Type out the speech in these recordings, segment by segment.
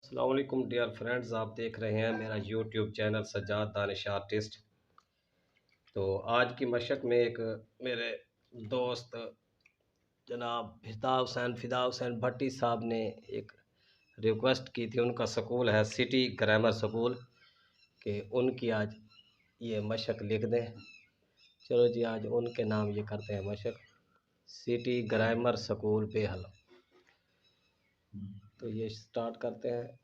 अस्सलाम वालेकुम dear friends, आप देख रहे हैं मेरा YouTube channel Sajjad Danish artist. तो आज की मशक में एक मेरे दोस्त जनाब फ़िदा हुसैन भट्टी साहब ने एक रिक्वेस्ट की थी। उनका स्कूल है सिटी ग्रामर स्कूल कि उनकी आज ये मशक लिख दें। चलो जी, आज उनके नाम ये करते हैं मशक, सिटी ग्रामर स्कूल बेहल। तो ये स्टार्ट करते हैं।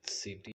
सिटी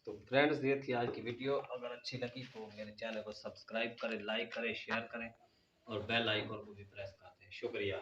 तो फ्रेंड्स, ये थी आज की वीडियो। अगर अच्छी लगी तो मेरे चैनल को सब्सक्राइब करें, लाइक करें, शेयर करें और बेल आइकन को भी प्रेस कर दें। शुक्रिया।